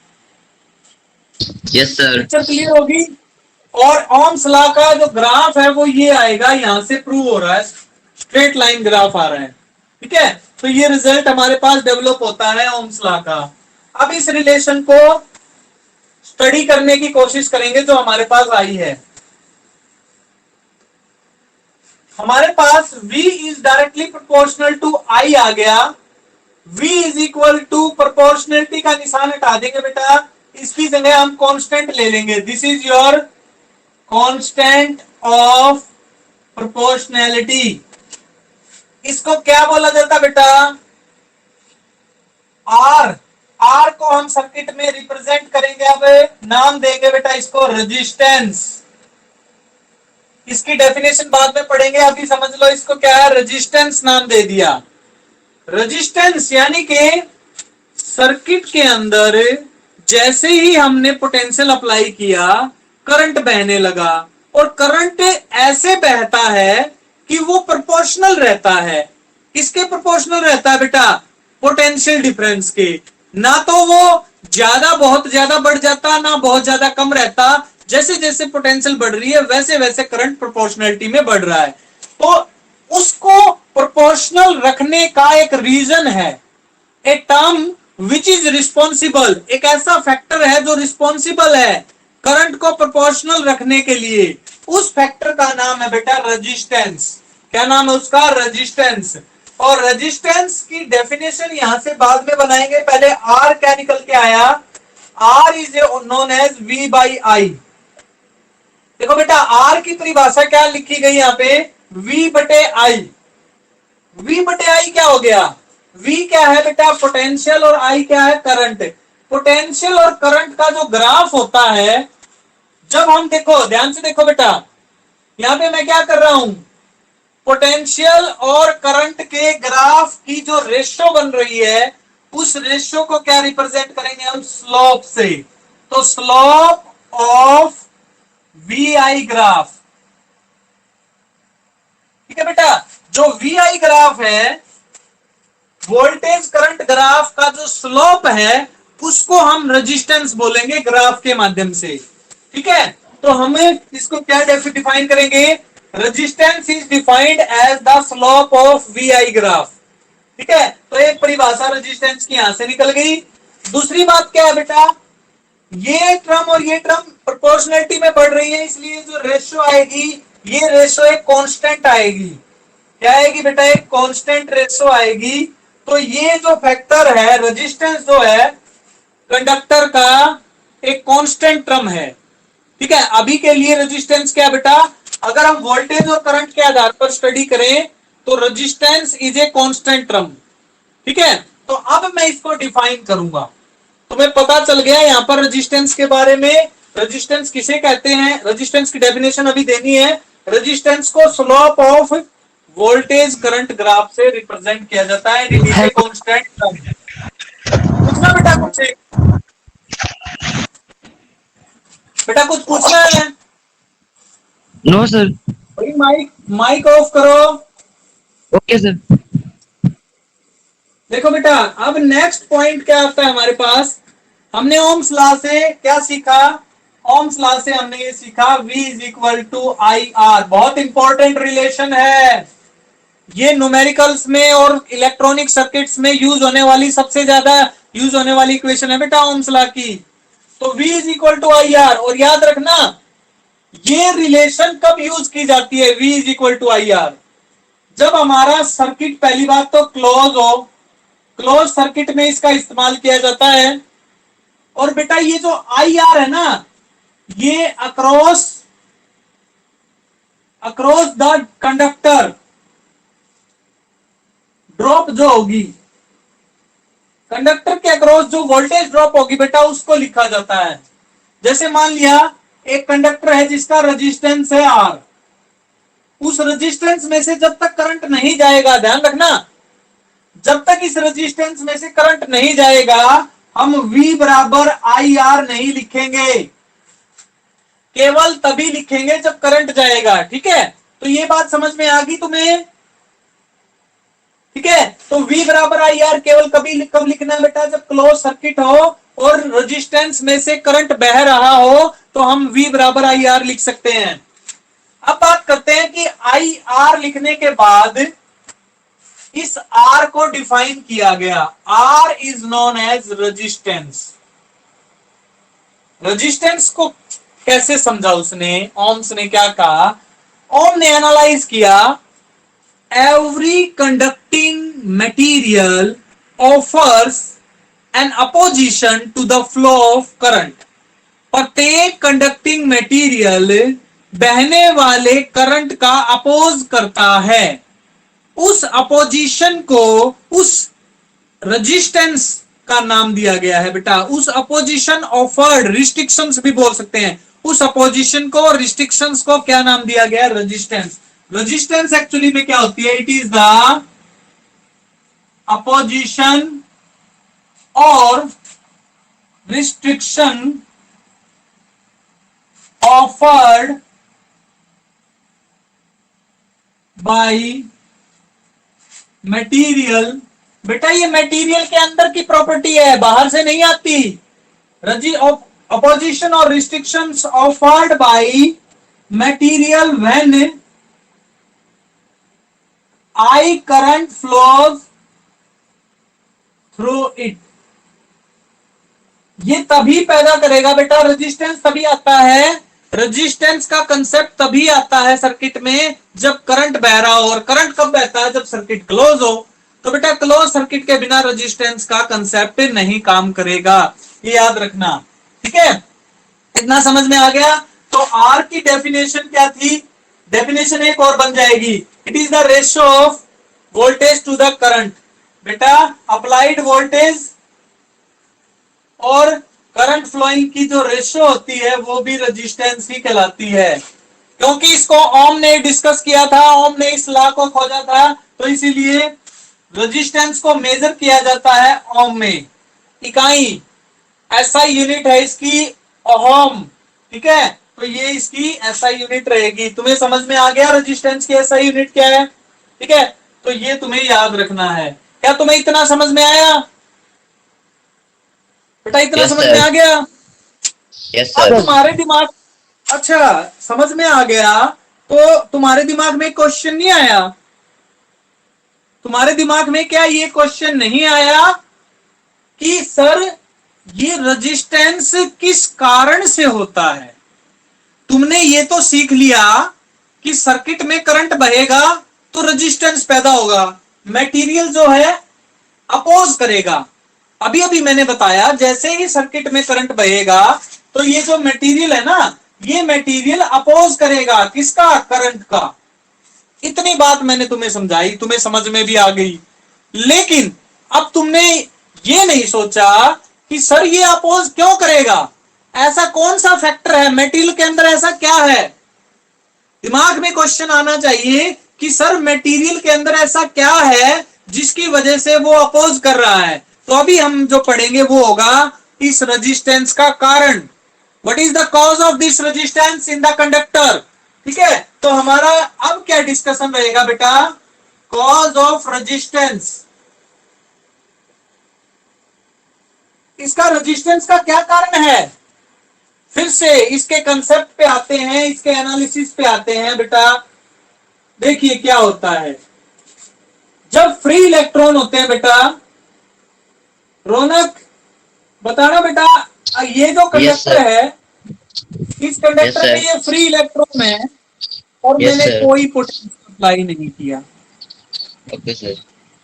Yes sir. पिक्चर क्लियर होगी? और ओम्स लॉ का जो ग्राफ है वो ये आएगा, यहां से प्रूव हो रहा है, स्ट्रेट लाइन ग्राफ आ रहा है। ठीक है, तो ये रिजल्ट हमारे पास डेवलप होता है ओम्स लॉ का। अब इस रिलेशन को स्टडी करने की कोशिश करेंगे जो हमारे पास आई है। हमारे पास V is directly proportional to I आ गया। V is equal to proportionality का निशान हटा देंगे बेटा, इसकी जगह हम कांस्टेंट ले लेंगे। This is your constant of proportionality. इसको क्या बोला जाता बेटा? R। R को हम सर्किट में रिप्रेजेंट करेंगे। अब नाम देंगे बेटा इसको रेजिस्टेंस। इसकी डेफिनेशन बाद में पढ़ेंगे, अभी समझ लो इसको क्या है, रेजिस्टेंस नाम दे दिया। रेजिस्टेंस यानी कि सर्किट के अंदर जैसे ही हमने पोटेंशियल अप्लाई किया, करंट बहने लगा, और करंट ऐसे बहता है कि वो प्रोपोर्शनल रहता है। किसके प्रोपोर्शनल रहता है बेटा? पोटेंशियल डिफरेंस के। ना तो वो ज्यादा बहुत ज्यादा बढ़ जाता, ना बहुत ज्यादा कम रहता। जैसे जैसे पोटेंशियल बढ़ रही है वैसे वैसे करंट प्रोपोर्शनलिटी में बढ़ रहा है। तो उसको प्रोपोर्शनल रखने का एक रीजन है, a term which is responsible. एक ऐसा फैक्टर है जो रिस्पॉन्सिबल है करंट को प्रोपोर्शनल रखने के लिए। उस फैक्टर का नाम है बेटा रेजिस्टेंस। क्या नाम है उसका? रेजिस्टेंस। और रेजिस्टेंस की डेफिनेशन यहां से बाद में बनाएंगे। पहले R क्या निकल के आया? R is known as V by I। देखो बेटा R की परिभाषा क्या लिखी गई यहाँ पे? V बटे I। V बटे I क्या हो गया? V क्या है बेटा? पोटेंशियल, और I क्या है? करंट। पोटेंशियल और करंट का जो ग्राफ होता है, जब हम देखो ध्यान से देखो बेटा, यहां पे मैं क्या कर रहा हूं? पोटेंशियल और करंट के ग्राफ की जो रेशो बन रही है, उस रेशो को क्या रिप्रेजेंट करेंगे हम? स्लोप से। तो slope of V I graph, ठीक है बेटा। जो वी आई ग्राफ है, वोल्टेज करंट ग्राफ का जो स्लोप है, उसको हम रेजिस्टेंस बोलेंगे ग्राफ के माध्यम से, ठीक है। तो हमें इसको क्या डिफाइन करेंगे? Resistance is defined as the slope of V I graph, ठीक है। तो एक परिभाषा रेजिस्टेंस की यहां से निकल गई। दूसरी बात क्या है बेटा? ये टर्म और ये टर्म प्रोपोर्शनलिटी में बढ़ रही है, इसलिए जो रेशो आएगी, ये रेशो एक कांस्टेंट आएगी। क्या आएगी बेटा? एक कांस्टेंट रेशो आएगी। तो ये जो फैक्टर है, रेजिस्टेंस जो है कंडक्टर का, एक कांस्टेंट टर्म है, ठीक है। अभी के लिए रेजिस्टेंस क्या बेटा? अगर हम वोल्टेज और करंट के आधार पर स्टडी करें तो resistance is a constant term, ठीक है। तो अब मैं इसको डिफाइन करूंगा। तुम्हें पता चल गया यहां पर रेजिस्टेंस के बारे में। रेजिस्टेंस किसे कहते हैं? रेजिस्टेंस की डेफिनेशन अभी देनी है। रेजिस्टेंस को slope of voltage current graph से रिप्रेजेंट किया जाता है। It is a constant term. पूछना बेटा कुछ? बेटा कुछ पूछना है? No sir. भाई माइक माइक ऑफ करो। Okay sir. देखो बेटा, अब नेक्स्ट पॉइंट क्या आता है हमारे पास? हमने ओम्स लॉ से क्या सीखा? ओम्स लॉ से हमने ये सीखा V is equal to I R. बहुत इंपॉर्टेंट रिलेशन है ये, न्यूमेरिकल्स में और इलेक्ट्रॉनिक सर्किट्स में यूज होने वाली, सबसे ज्यादा यूज होने वाली इक्वेशन है बेटा ओम्स लॉ की। तो V is equal to I R. और याद रखना, ये रिलेशन कब यूज की जाती है? V is equal to I R जब हमारा सर्किट पहली बात तो क्लोज हो। क्लोज सर्किट में इसका इस्तेमाल किया जाता है। और बेटा ये जो आई आर है ना, ये अक्रॉस द कंडक्टर ड्रॉप जो होगी, कंडक्टर के अक्रॉस जो वोल्टेज ड्रॉप होगी बेटा, उसको लिखा जाता है। जैसे मान लिया एक कंडक्टर है जिसका रेजिस्टेंस है आर। उस रेजिस्टेंस में से जब तक करंट नहीं जाएगा, ध्यान रखना, जब तक इस रेजिस्टेंस में से करंट नहीं जाएगा, हम V बराबर आई आर नहीं लिखेंगे। केवल तभी लिखेंगे जब करंट जाएगा, ठीक है। तो ये बात समझ में आ गई तुम्हें? ठीक है। तो V बराबर आई आर केवल कब लिखना है बेटा? जब क्लोज सर्किट हो और रेजिस्टेंस में से करंट बह रहा हो, तो हम V बराबर आई आर लिख सकते हैं। अब बात करते हैं कि आई आर लिखने के बाद इस R को डिफाइन किया गया। R is known as resistance. Resistance को कैसे समझा उसने? ओम्स ने क्या कहा? ओम ने एनालाइज किया, every conducting material offers an opposition to the flow of current. प्रत्येक कंडक्टिंग मटेरियल बहने वाले करंट का अपोज करता है। उस अपोजिशन को उस रेजिस्टेंस का नाम दिया गया है बेटा। उस अपोजिशन ऑफर्ड, रिस्ट्रिक्शंस भी बोल सकते हैं, उस अपोजिशन को, रिस्ट्रिक्शंस को क्या नाम दिया गया? रेजिस्टेंस। रेजिस्टेंस एक्चुअली में क्या होती है? इट इज द अपोजिशन और रिस्ट्रिक्शन ऑफर्ड बाय मटेरियल। बेटा ये मटेरियल के अंदर की प्रॉपर्टी है, बाहर से नहीं आती। अपोजिशन और restrictions offered by material when I current flows through it. ये तभी पैदा करेगा बेटा, रेजिस्टेंस तभी आता है, रेजिस्टेंस का कंसेप्ट तभी आता है सर्किट में जब करंट बह रहा हो। और करंट कब बहता है? जब सर्किट क्लोज हो। तो बेटा क्लोज सर्किट के बिना रेजिस्टेंस का कंसेप्ट नहीं काम करेगा, ये याद रखना, ठीक है। इतना समझ में आ गया? तो आर की डेफिनेशन क्या थी? डेफिनेशन एक और बन जाएगी, it is the ratio of voltage to the current. बेटा अप्लाइड वोल्टेज और करंट फ्लोइंग की जो रेशियो होती है वो भी रेजिस्टेंस ही कहलाती है। क्योंकि इसको ओम ने डिस्कस किया था, ओम ने इस लॉ को खोजा था, तो इसीलिए रेजिस्टेंस को मेजर किया जाता है ओम में। इकाई एसआई यूनिट है इसकी ओम, ठीक है, तो ये इसकी एसआई यूनिट रहेगी। तुम्हें समझ में आ गया रेजिस्टेंस की एसआई यूनिट क्या है, ठीक है, तो ये तुम्हें याद रखना है। क्या तुम्हें इतना समझ में आया बेटा, इतना Yes, समझ sir. में आ गया? यस अब सर। तुम्हारे दिमाग, अच्छा समझ में आ गया, तो तुम्हारे दिमाग में क्वेश्चन नहीं आया? तुम्हारे दिमाग में क्या ये क्वेश्चन नहीं आया कि सर ये रेजिस्टेंस किस कारण से होता है? तुमने ये तो सीख लिया कि सर्किट में करंट बहेगा तो रेजिस्टेंस पैदा होगा, मटेरियल जो है अपोज करेगा। अभी अभी मैंने बताया जैसे ही सर्किट में करंट बहेगा तो ये जो मटेरियल है ना, ये मटेरियल अपोज करेगा किसका? करंट का। इतनी बात मैंने तुम्हें समझाई, तुम्हें समझ में भी आ गई। लेकिन अब तुमने ये नहीं सोचा कि सर ये अपोज क्यों करेगा, ऐसा कौन सा फैक्टर है मटेरियल के अंदर, ऐसा क्या है? दिमाग में क्वेश्चन आना चाहिए कि सर मटेरियल के अंदर ऐसा क्या है जिसकी वजह से वो अपोज कर रहा है। तो अभी हम जो पढ़ेंगे वो होगा इस रेजिस्टेंस का कारण। What is the cause of this resistance in the conductor, ठीक है। तो हमारा अब क्या डिस्कशन रहेगा बेटा? Cause of resistance. इसका रेजिस्टेंस का क्या कारण है? फिर से इसके कंसेप्ट पे आते हैं, इसके एनालिसिस पे आते हैं बेटा। देखिए क्या होता है जब फ्री इलेक्ट्रॉन होते हैं बेटा। रौनक बताना बेटा, ये जो कंडक्टर है, इस कंडक्टर में ये फ्री इलेक्ट्रॉन है और Yes, मैंने sir. कोई पोटेंशियल अप्लाई नहीं किया, ओके सर।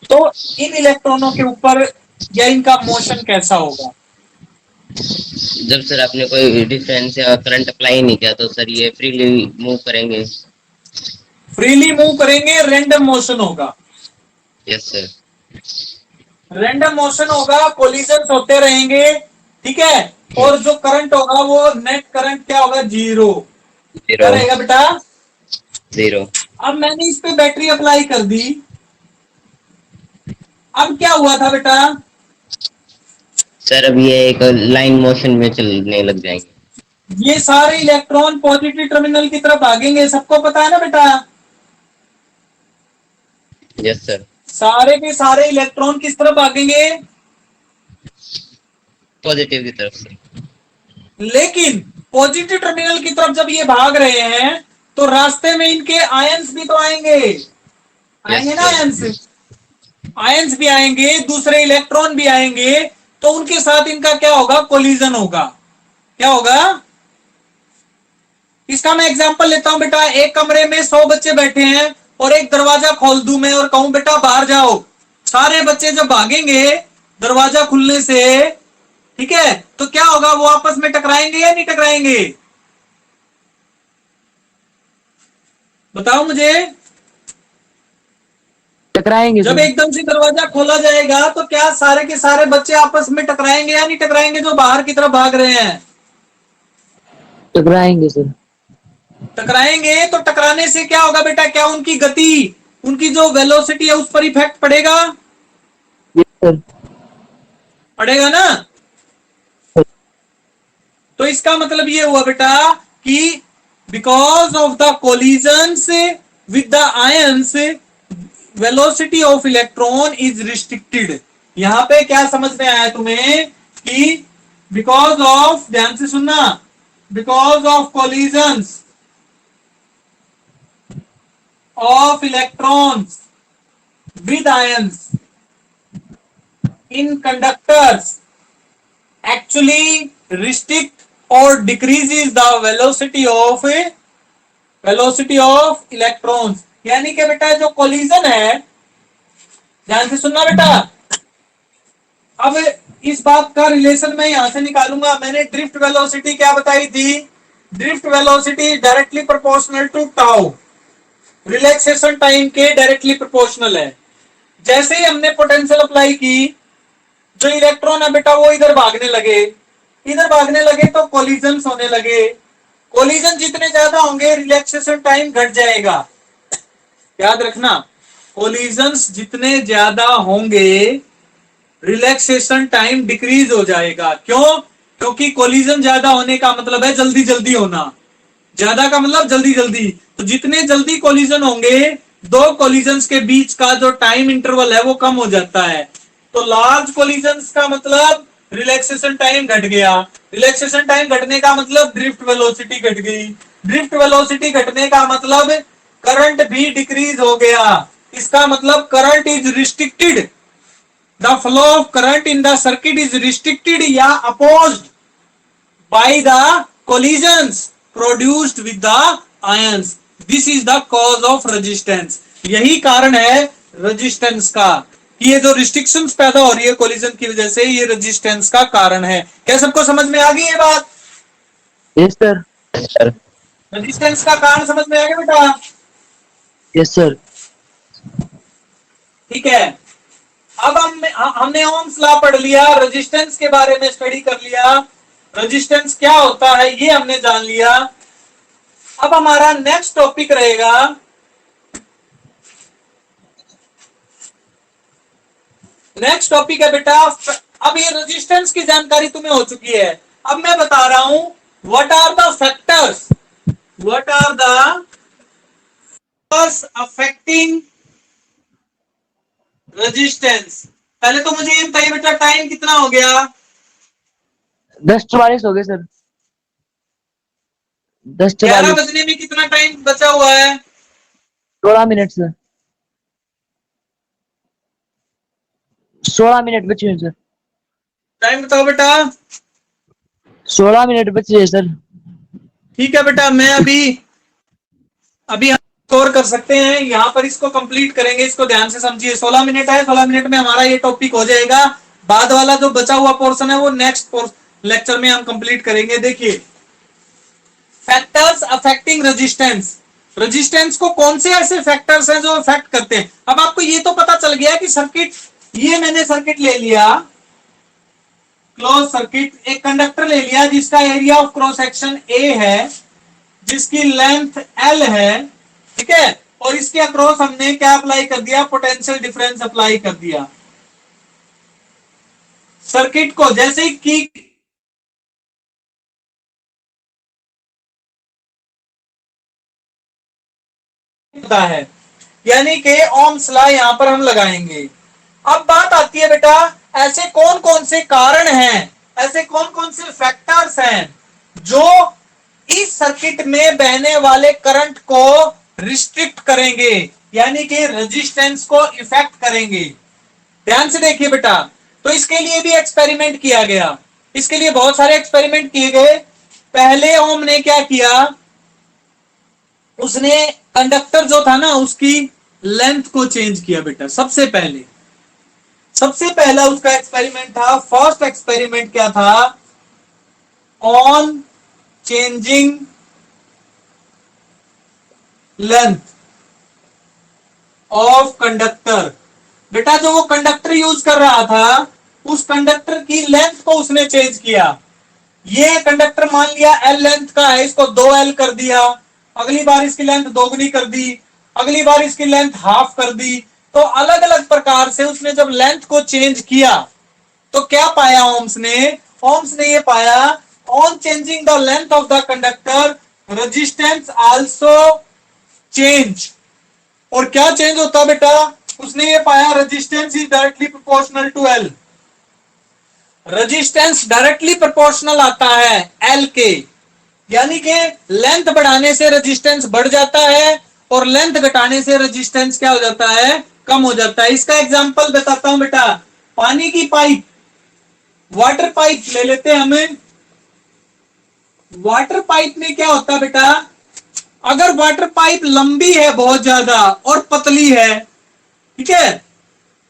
तो इन इलेक्ट्रॉनों के ऊपर या इनका मोशन कैसा होगा? जब सर आपने कोई डिफरेंस या करंट अप्लाई नहीं किया तो सर ये फ्रीली मूव करेंगे। फ्रीली मूव करेंगे, रैंडम मोशन होगा। Yes sir. रैंडम मोशन होगा, कोलिजन होते रहेंगे, ठीक है। और जो करंट होगा वो नेट करंट क्या होगा? जीरो। क्या जीरो। रहेगा बेटा? जीरो। अब मैंने इस पे बैटरी अप्लाई कर दी, अब क्या हुआ था बेटा? सर अब ये एक लाइन मोशन में चलने लग जाएंगे। ये सारे इलेक्ट्रॉन पॉजिटिव टर्मिनल की तरफ भागेंगे, सबको पता है ना बेटा? Yes sir. सारे के सारे इलेक्ट्रॉन किस तरफ भागेंगे? पॉजिटिव की तरफ से। लेकिन पॉजिटिव टर्मिनल की तरफ जब ये भाग रहे हैं तो रास्ते में इनके आयंस भी तो आएंगे, आएंगे ना? आयंस भी आएंगे, दूसरे इलेक्ट्रॉन भी आएंगे, तो उनके साथ इनका क्या होगा? कोलिजन होगा। क्या होगा? इसका मैं एग्जांपल लेता हूं बेटा। एक कमरे में 100 बच्चे बैठे हैं और एक दरवाजा खोल दूं मैं और कहूं बेटा बाहर जाओ। सारे बच्चे जब भागेंगे दरवाजा खुलने से, ठीक है, तो क्या होगा? वो आपस में टकराएंगे या नहीं टकराएंगे? बताओ मुझे। टकराएंगे जब सर। एकदम से दरवाजा खोला जाएगा तो क्या सारे के सारे बच्चे आपस में टकराएंगे या नहीं टकराएंगे जो बाहर की तरफ भाग रहे हैं? टकराएंगे सर। टकराएंगे, तो टकराने से क्या होगा बेटा? क्या उनकी गति, उनकी जो वेलोसिटी है उस पर इफेक्ट पड़ेगा? Yes sir. पड़ेगा ना? तो इसका मतलब ये हुआ बेटा कि because of the collisions with the ions velocity of electron is restricted. यहां पे क्या समझ में आया तुम्हें कि बिकॉज ऑफ, ध्यान से सुनना, because of collisions of electrons with ions in conductors actually restrict or decreases the velocity of electrons। यानी कि बेटा जो कोलिजन है, ध्यान से सुनना बेटा, अब इस बात का रिलेशन मैं यहां से निकालूंगा। मैंने ड्रिफ्ट वेलोसिटी क्या बताई थी? Drift velocity directly proportional to tau, relaxation time के डायरेक्टली प्रोपोर्शनल है। जैसे ही हमने पोटेंशियल अप्लाई की, जो इलेक्ट्रॉन है बेटा वो इधर भागने लगे, इधर भागने लगे तो कोलिजन्स होने लगे। कोलिजन जितने ज्यादा होंगे रिलैक्सेशन टाइम घट जाएगा। याद रखना, कोलिजन्स जितने ज्यादा होंगे रिलैक्सेशन टाइम डिक्रीज हो जाएगा। क्यों? क्योंकि कोलिजन ज्यादा होने का मतलब है जल्दी जल्दी होना, ज्यादा का मतलब जल्दी जल्दी। तो जितने जल्दी कोलिजन होंगे, दो कोलिजन्स के बीच का जो टाइम इंटरवल है वो कम हो जाता है। तो लार्ज कोलिजन्स का मतलब रिलैक्सेशन टाइम घट गया, रिलैक्सेशन टाइम घटने का मतलब ड्रिफ्ट वेलोसिटी घट गई, ड्रिफ्ट वेलोसिटी घटने का मतलब करंट भी डिक्रीज हो गया। इसका मतलब current is restricted, the flow of current in the circuit is restricted या opposed by the collisions produced with the ions. This is the cause of resistance. यही कारण है रेजिस्टेंस का कि ये जो रिस्ट्रिक्शंस पैदा हो रही है कोलिजन की वजह से, ये रेजिस्टेंस का कारण है। क्या सबको समझ में आ गई ये बात? Yes sir. सर रेजिस्टेंस का कारण समझ में आ गया बेटा? Yes sir. ठीक है। अब हमने ओम्स लॉ पढ़ लिया, रेजिस्टेंस के बारे में स्टडी कर लिया, रेजिस्टेंस क्या होता है ये हमने जान लिया। अब हमारा नेक्स्ट टॉपिक रहेगा है बेटा, अब ये रेजिस्टेंस की जानकारी तुम्हें हो चुकी है। अब मैं बता रहा हूं what are the factors affecting resistance. पहले तो मुझे ये बताइए बेटा, टाइम कितना हो गया? 10:44 हो गए सर। 11 10:44। बजने में कितना टाइम बचा हुआ है? 16 मिनट सर। 16 मिनट बचे हैं सर। टाइम बताओ बेटा। 16 मिनट बचे हैं सर। ठीक है बेटा, मैं अभी हम स्कोर कर सकते हैं यहां पर, इसको कंप्लीट करेंगे, इसको ध्यान से समझिए। 16 मिनट है, 16 मिनट में हमारा ये टॉपिक हो जाएगा। बाद वाला जो बचा हुआ पोर्शन है वो नेक्स्ट लेक्चर में हम कंप्लीट करेंगे। देखिए, फैक्टर्स अफेक्टिंग रेजिस्टेंस। रेजिस्टेंस को कौन से ऐसे फैक्टर्स हैं जो अफेक्ट करते हैं? अब आपको ये तो पता चल गया कि सर्किट, ये मैंने सर्किट ले लिया, क्लोज सर्किट, एक कंडक्टर ले लिया जिसका area of cross section A है, जिसकी लेंथ एल है, ठीक है, और इसके अक्रॉस हमने क्या अप्लाई कर दिया? पोटेंशियल डिफरेंस अप्लाई कर दिया। सर्किट को जैसे ही की है, यानी कि ओम्स लॉ यहां पर हम लगाएंगे। अब बात आती है बेटा, ऐसे कौन कौन से कारण हैं, ऐसे कौन कौन से फैक्टर्स हैं जो इस सर्किट में बहने वाले करंट को रिस्ट्रिक्ट करेंगे, यानी कि रेजिस्टेंस को इफेक्ट करेंगे। ध्यान से देखिए बेटा, तो इसके लिए भी एक्सपेरिमेंट किया गया, इसके लिए बहुत सारे एक्सपेरिमेंट किए गए। पहले ओम ने क्या किया, उसने कंडक्टर जो था ना उसकी लेंथ को चेंज किया बेटा। सबसे पहला उसका एक्सपेरिमेंट था, फर्स्ट एक्सपेरिमेंट क्या था? On changing length of conductor. बेटा जो वो कंडक्टर यूज कर रहा था, उस कंडक्टर की लेंथ को उसने चेंज किया। ये कंडक्टर मान लिया एल लेंथ का है, इसको 2L कर दिया, अगली बार इसकी लेंथ दोगुनी कर दी, अगली बार इसकी लेंथ हाफ कर दी। तो अलग अलग प्रकार से उसने जब लेंथ को चेंज किया तो क्या पाया ओम्स ने ये पाया, on changing the length of the conductor resistance also change. और क्या चेंज होता बेटा? उसने ये पाया resistance is directly proportional to L. Resistance directly proportional आता है एल के, यानी कि लेंथ बढ़ाने से रेजिस्टेंस बढ़ जाता है और लेंथ घटाने से रेजिस्टेंस क्या हो जाता है? कम हो जाता है। इसका एग्जांपल बताता हूं बेटा, पानी की पाइप, वाटर पाइप ले लेते हैं हमें। वाटर पाइप में क्या होता है बेटा, अगर वाटर पाइप लंबी है बहुत ज्यादा और पतली है, ठीक है,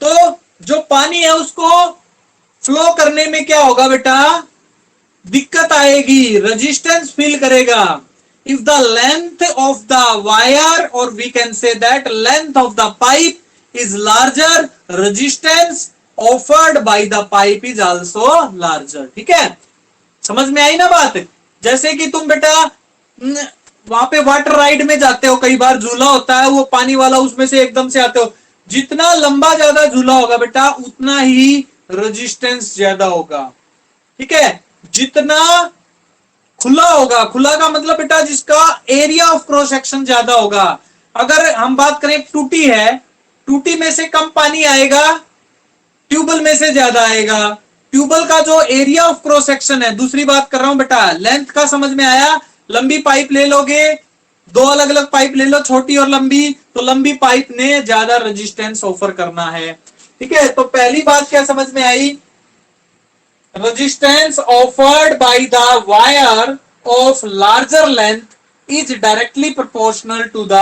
तो जो पानी है उसको फ्लो करने में क्या होगा बेटा? दिक्कत आएगी, रेजिस्टेंस फील करेगा। If the length of the wire, और we can say that length of the pipe is larger, resistance offered by the pipe is also larger. ठीक है, समझ में आई ना बात? जैसे कि तुम बेटा वहां पे वाटर राइड में जाते हो, कई बार झूला होता है वो पानी वाला, उसमें से एकदम से आते हो, जितना लंबा ज्यादा झूला होगा बेटा उतना ही रेजिस्टेंस ज्यादा होगा। ठीक है, जितना खुला होगा, खुला का मतलब बेटा जिसका एरिया ऑफ क्रॉस सेक्शन ज्यादा होगा। अगर हम बात करें टूटी है, टूटी में से कम पानी आएगा, ट्यूबवेल में से ज्यादा आएगा। ट्यूबवेल का जो एरिया ऑफ क्रॉस सेक्शन है, दूसरी बात कर रहा हूं बेटा, लेंथ का समझ में आया। लंबी पाइप ले लोगे, दो अलग अलग पाइप ले लो, छोटी और लंबी, तो लंबी पाइप ने ज्यादा रेजिस्टेंस ऑफर करना है। ठीक है, तो पहली बात क्या समझ में आई, resistance offered by the wire of larger length is directly proportional to the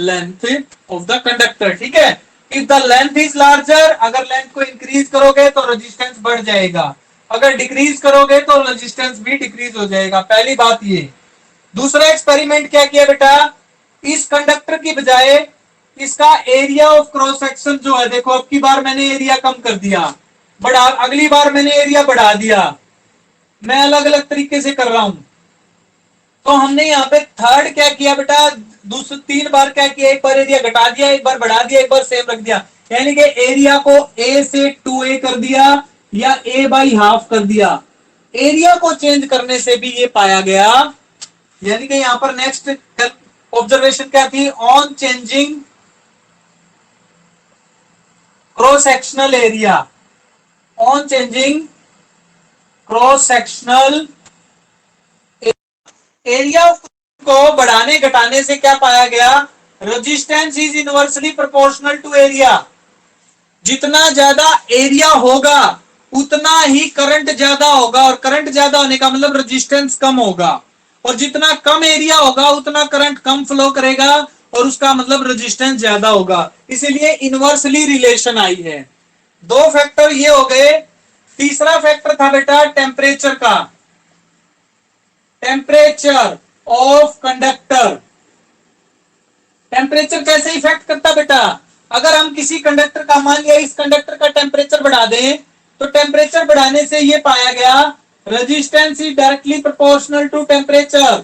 length of the conductor। ठीक है, if the length is larger, अगर लेंथ को इंक्रीज करोगे तो रेजिस्टेंस बढ़ जाएगा, अगर डिक्रीज करोगे तो रेजिस्टेंस भी डिक्रीज हो जाएगा। पहली बात ये। दूसरा एक्सपेरिमेंट क्या किया बेटा, इस कंडक्टर की बजाय इसका एरिया ऑफ क्रॉस सेक्शन जो है, देखो अब की बार मैंने एरिया कम कर दिया, बढ़ा, अगली बार मैंने एरिया बढ़ा दिया, मैं अलग अलग तरीके से कर रहा हूं। तो हमने यहाँ पे थर्ड क्या किया बेटा, दूसरे 3 बार क्या किया, एक बार एरिया घटा दिया, एक बार बढ़ा दिया, एक बार सेम रख दिया, यानी कि एरिया को ए से 2a कर दिया या a बाई हाफ कर दिया। एरिया को चेंज करने से भी ये पाया गया, यानी कि यहां पर नेक्स्ट ऑब्जर्वेशन क्या थी, on changing cross sectional area, on changing cross sectional area को बढ़ाने घटाने से क्या पाया गया, resistance is inversely proportional to area. जितना ज्यादा एरिया होगा उतना ही करंट ज्यादा होगा, और करंट ज्यादा होने का मतलब रेजिस्टेंस कम होगा, और जितना कम एरिया होगा उतना करंट कम फ्लो करेगा, और उसका मतलब रेजिस्टेंस ज्यादा होगा। इसीलिए इनवर्सली रिलेशन आई है। 2 फैक्टर ये हो गए। तीसरा फैक्टर था बेटा टेम्परेचर का, टेम्परेचर ऑफ कंडक्टर। टेम्परेचर कैसे इफेक्ट करता बेटा, अगर हम किसी कंडक्टर का, मान लिया इस कंडक्टर का टेम्परेचर बढ़ा दें, तो टेम्परेचर बढ़ाने से यह पाया गया resistance is directly proportional to temperature.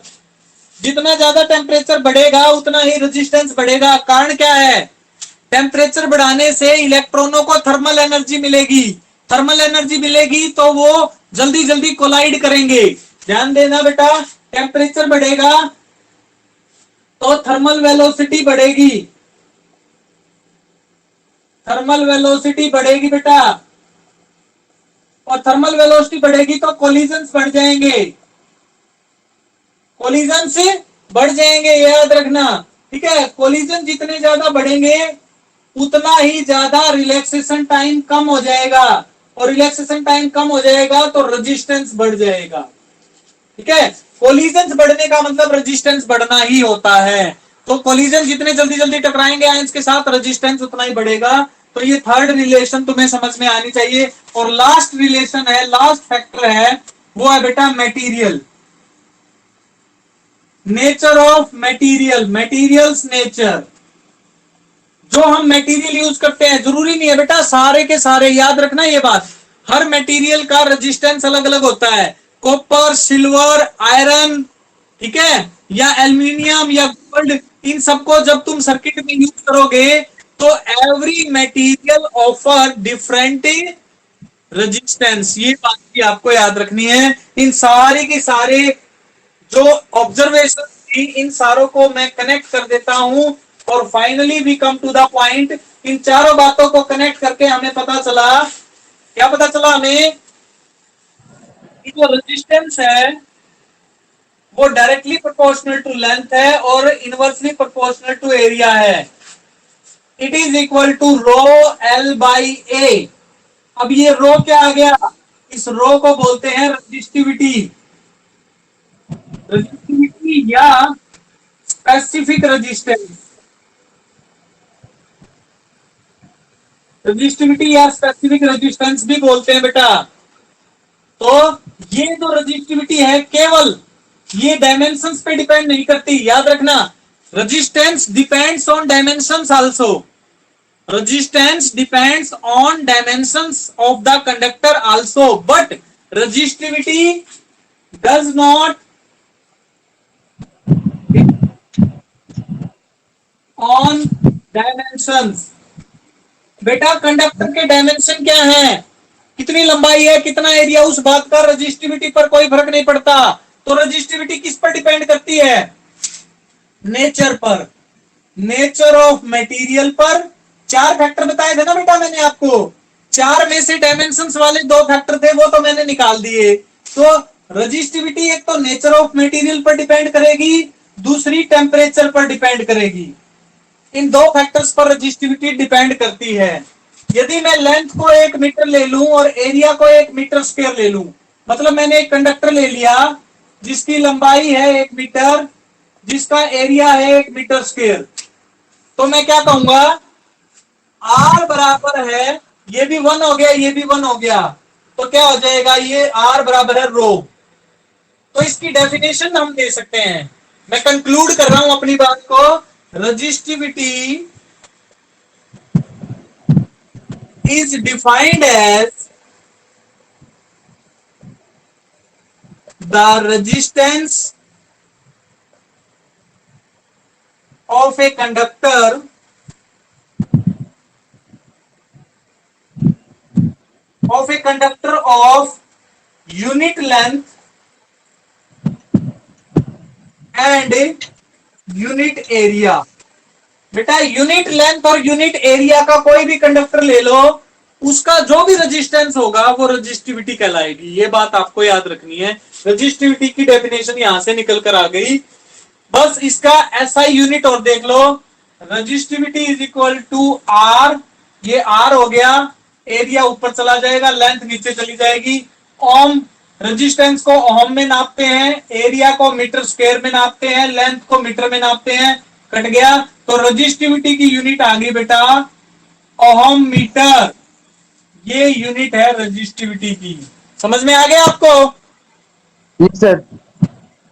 जितना ज्यादा टेम्परेचर बढ़ेगा उतना ही रेजिस्टेंस बढ़ेगा। कारण क्या है, टेम्परेचर बढ़ाने से इलेक्ट्रॉनों को थर्मल एनर्जी मिलेगी, थर्मल एनर्जी मिलेगी तो वो जल्दी जल्दी कोलाइड करेंगे। ध्यान देना बेटा, टेम्परेचर बढ़ेगा तो थर्मल वेलोसिटी बढ़ेगी, थर्मल वेलोसिटी बढ़ेगी बेटा, और थर्मल वेलोसिटी बढ़ेगी तो कोलिजन्स बढ़ जाएंगे, कोलिजन से बढ़ जाएंगे, याद रखना। ठीक है, कोलिजन जितने ज्यादा बढ़ेंगे उतना ही ज्यादा रिलैक्सेशन टाइम कम हो जाएगा, और रिलैक्सेशन टाइम कम हो जाएगा तो रेजिस्टेंस बढ़ जाएगा। ठीक है, कोलिजन बढ़ने का मतलब रेजिस्टेंस बढ़ना ही होता है। तो कोलिजन जितने जल्दी जल्दी टकराएंगे आयंस के साथ, रेजिस्टेंस उतना ही बढ़ेगा। तो ये थर्ड रिलेशन तुम्हें समझ में आनी चाहिए। और लास्ट रिलेशन है, लास्ट फैक्टर है, वो है बेटा material, nature of material, materials nature. जो हम मटेरियल यूज करते हैं, जरूरी नहीं है बेटा सारे के सारे, याद रखना ये बात, हर मटेरियल का रेजिस्टेंस अलग अलग होता है। कॉपर, सिल्वर, आयरन, ठीक है, या एल्यूमिनियम या गोल्ड, इन सबको जब तुम सर्किट में यूज करोगे तो every material offer different resistance. ये बात भी आपको याद रखनी है। इन सारे के सारे जो ऑब्जर्वेशन थी, इन सारों को मैं कनेक्ट कर देता हूं, और finally we come to the point. इन चारों बातों को कनेक्ट करके हमें पता चला, क्या पता चला हमें, जो रेजिस्टेंस है वो डायरेक्टली प्रोपोर्शनल टू लेंथ है और इनवर्सली प्रोपोर्शनल टू एरिया है। It is equal to rho L by A. अब ये रो क्या आ गया, इस रो को बोलते हैं रेजिस्टिविटी, रेजिस्टिविटी या स्पेसिफिक रेजिस्टेंस, रेजिस्टिविटी या स्पेसिफिक रेजिस्टेंस भी बोलते हैं बेटा। तो ये जो रेजिस्टिविटी है केवल ये डायमेंशंस पे डिपेंड नहीं करती, याद रखना। Resistance depends on dimensions also, resistance depends on dimensions of the conductor also, but resistivity does not on dimensions. बेटा कंडक्टर के डायमेंशन क्या है, कितनी लंबाई है, कितना एरिया, उस बात का रजिस्टिविटी पर कोई फर्क नहीं पड़ता। तो रजिस्टिविटी किस पर डिपेंड करती है, नेचर पर, नेचर ऑफ मटेरियल पर। चार फैक्टर बताए थे ना बेटा मैंने आपको, चार में से डायमेंशंस वाले दो फैक्टर थे, वो तो मैंने निकाल दिए। तो रजिस्टिविटी एक तो नेचर ऑफ मटेरियल पर डिपेंड करेगी, दूसरी टेम्परेचर पर डिपेंड करेगी। इन दो फैक्टर्स पर रजिस्टिविटी डिपेंड करती है। यदि मैं लेंथ को 1 मीटर ले लूं और एरिया को 1 मीटर स्क्वायर ले लूं, मतलब मैंने एक कंडक्टर ले लिया जिसकी लंबाई है 1 मीटर, जिसका एरिया है 1 मीटर स्क्वायर, तो मैं क्या कहूंगा, आर बराबर है, ये भी 1 हो गया, ये भी 1 हो गया, तो क्या हो जाएगा, ये आर बराबर है रो। तो इसकी डेफिनेशन हम दे सकते हैं। मैं कंक्लूड कर रहा हूं अपनी बात को, resistivity is defined as the resistance of a conductor of unit length and unit area। बेटा यूनिट लेंथ और यूनिट एरिया का कोई भी कंडक्टर ले लो, उसका जो भी रेजिस्टेंस होगा वो रेजिस्टिविटी कहलाएगी। ये बात आपको याद रखनी है। रेजिस्टिविटी की डेफिनेशन यहां से निकल कर आ गई। बस इसका एसआई यूनिट और देख लो, resistivity is equal to R, ये आर हो गया, एरिया ऊपर चला जाएगा, लेंथ नीचे चली जाएगी। ओम, रेजिस्टेंस को ओम में नापते हैं, एरिया को मीटर स्क्वायर में नापते हैं, लेंथ को मीटर में नापते हैं, कट गया। तो रजिस्टिविटी की यूनिट आ गई बेटा ओहम मीटर, ये यूनिट है रजिस्टिविटी की। समझ में आ गया आपको? Yes sir.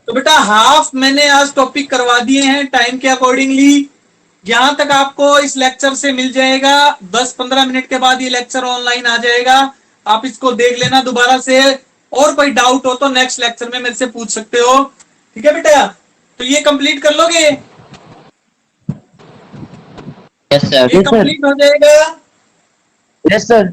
तो बेटा हाफ मैंने आज टॉपिक करवा दिए हैं टाइम के अकॉर्डिंगली। यहां तक आपको इस लेक्चर से मिल जाएगा, 10-15 मिनट के बाद ये लेक्चर ऑनलाइन आ जाएगा, आप इसको देख लेना दोबारा से। और कोई डाउट हो तो नेक्स्ट लेक्चर में मेरे से पूछ सकते हो, ठीक है बेटा? तो ये कंप्लीट कर लोगे? Yes sir. ये कंप्लीट हो जाएगा। Yes sir.